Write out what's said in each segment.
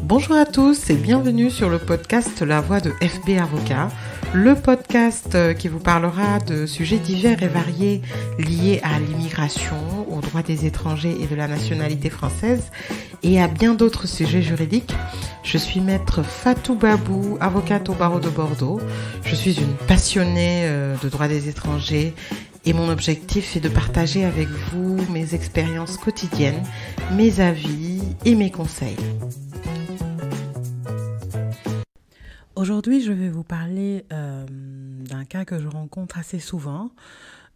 Bonjour à tous et bienvenue sur le podcast La Voix de FB Avocat, le podcast qui vous parlera de sujets divers et variés liés à l'immigration, aux droits des étrangers et de la nationalité française et à bien d'autres sujets juridiques. Je suis maître Fatou Babou, avocate au barreau de Bordeaux. Je suis une passionnée de droits des étrangers et mon objectif est de partager avec vous mes expériences quotidiennes, mes avis et mes conseils. Aujourd'hui, je vais vous parler d'un cas que je rencontre assez souvent,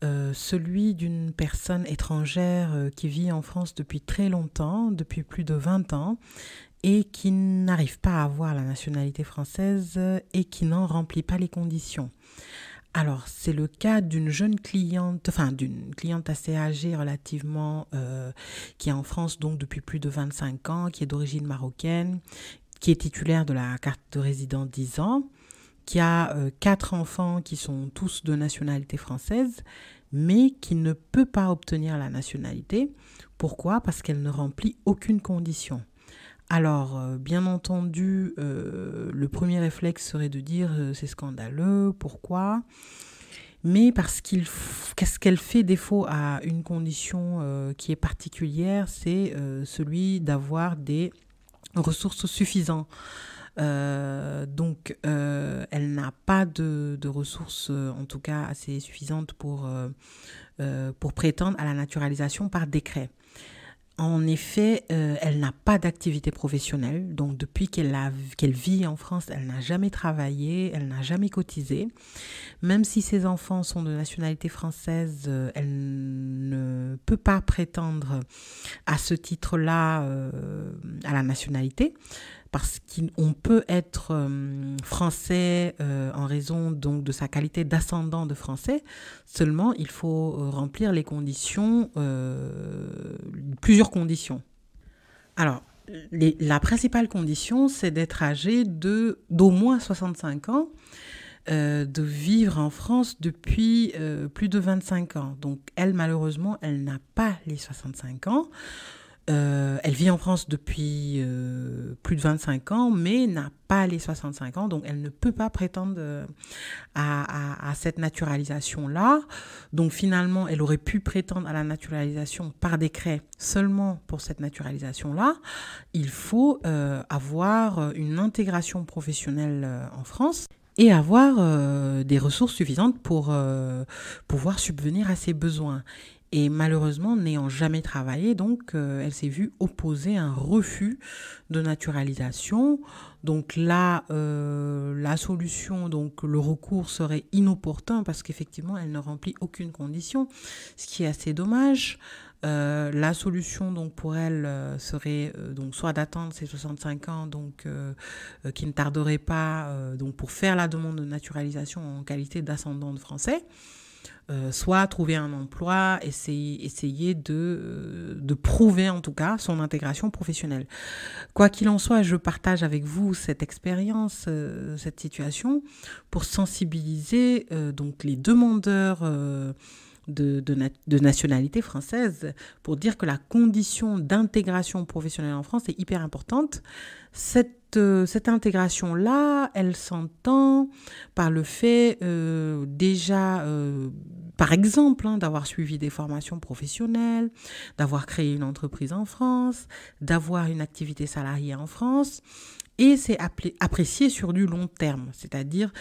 celui d'une personne étrangère qui vit en France depuis très longtemps, depuis plus de 20 ans, et qui n'arrive pas à avoir la nationalité française et qui n'en remplit pas les conditions. Alors, c'est le cas d'une cliente assez âgée relativement, qui est en France donc depuis plus de 25 ans, qui est d'origine marocaine, qui est titulaire de la carte de résident 10 ans, qui a 4 enfants qui sont tous de nationalité française, mais qui ne peut pas obtenir la nationalité. Pourquoi ? Parce qu'elle ne remplit aucune condition. Alors, bien entendu, le premier réflexe serait de dire c'est scandaleux, pourquoi ? Mais parce qu'est-ce qu'elle fait défaut à une condition qui est particulière, c'est celui d'avoir des ressources suffisantes. Donc, elle n'a pas de ressources, en tout cas assez suffisantes pour prétendre à la naturalisation par décret. En effet, elle n'a pas d'activité professionnelle, donc depuis qu'elle vit en France, elle n'a jamais travaillé, elle n'a jamais cotisé. Même si ses enfants sont de nationalité française, elle ne peut pas prétendre à ce titre-là à la nationalité, parce qu'on peut être français en raison donc de sa qualité d'ascendant de français. Seulement, il faut remplir les conditions, plusieurs conditions. Alors, la principale condition, c'est d'être âgé d'au moins 65 ans, de vivre en France depuis plus de 25 ans. Donc, elle, malheureusement, elle n'a pas les 65 ans. Elle vit en France depuis plus de 25 ans, mais n'a pas les 65 ans, donc elle ne peut pas prétendre à cette naturalisation-là. Donc finalement, elle aurait pu prétendre à la naturalisation par décret seulement pour cette naturalisation-là. Il faut avoir une intégration professionnelle en France et avoir des ressources suffisantes pour pouvoir subvenir à ses besoins. Et malheureusement, n'ayant jamais travaillé, donc elle s'est vue opposer un refus de naturalisation. Donc là, la solution, donc le recours serait inopportun parce qu'effectivement, elle ne remplit aucune condition, ce qui est assez dommage. La solution donc pour elle serait donc soit d'attendre ses 65 ans, donc qui ne tarderait pas donc pour faire la demande de naturalisation en qualité d'ascendant de français. Soit trouver un emploi, essayer de prouver en tout cas son intégration professionnelle. Quoi qu'il en soit, je partage avec vous cette expérience, cette situation, pour sensibiliser donc les demandeurs de nationalité française, pour dire que la condition d'intégration professionnelle en France est hyper importante. Cette intégration-là, elle s'entend par le fait par exemple, d'avoir suivi des formations professionnelles, d'avoir créé une entreprise en France, d'avoir une activité salariée en France, et c'est apprécié sur du long terme, c'est-à-dire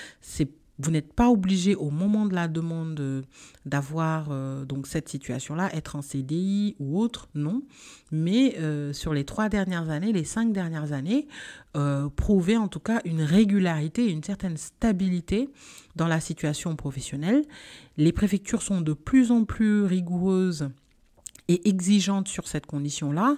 vous n'êtes pas obligé au moment de la demande d'avoir donc cette situation-là, être en CDI ou autre, non. Mais sur les 3 dernières années, les 5 dernières années, prouver en tout cas une régularité, une certaine stabilité dans la situation professionnelle. Les préfectures sont de plus en plus rigoureuses et exigeante sur cette condition-là,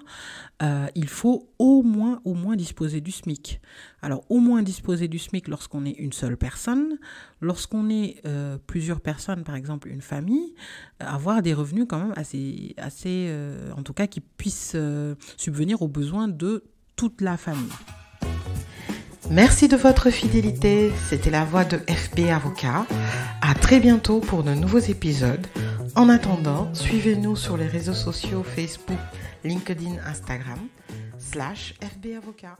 il faut au moins disposer du SMIC. Alors, au moins disposer du SMIC lorsqu'on est une seule personne. Lorsqu'on est plusieurs personnes, par exemple une famille, avoir des revenus quand même assez en tout cas, qui puissent subvenir aux besoins de toute la famille. Merci de votre fidélité. C'était la voix de FB Avocat. À très bientôt pour de nouveaux épisodes. En attendant, suivez-nous sur les réseaux sociaux Facebook, LinkedIn, Instagram, /FB Avocat.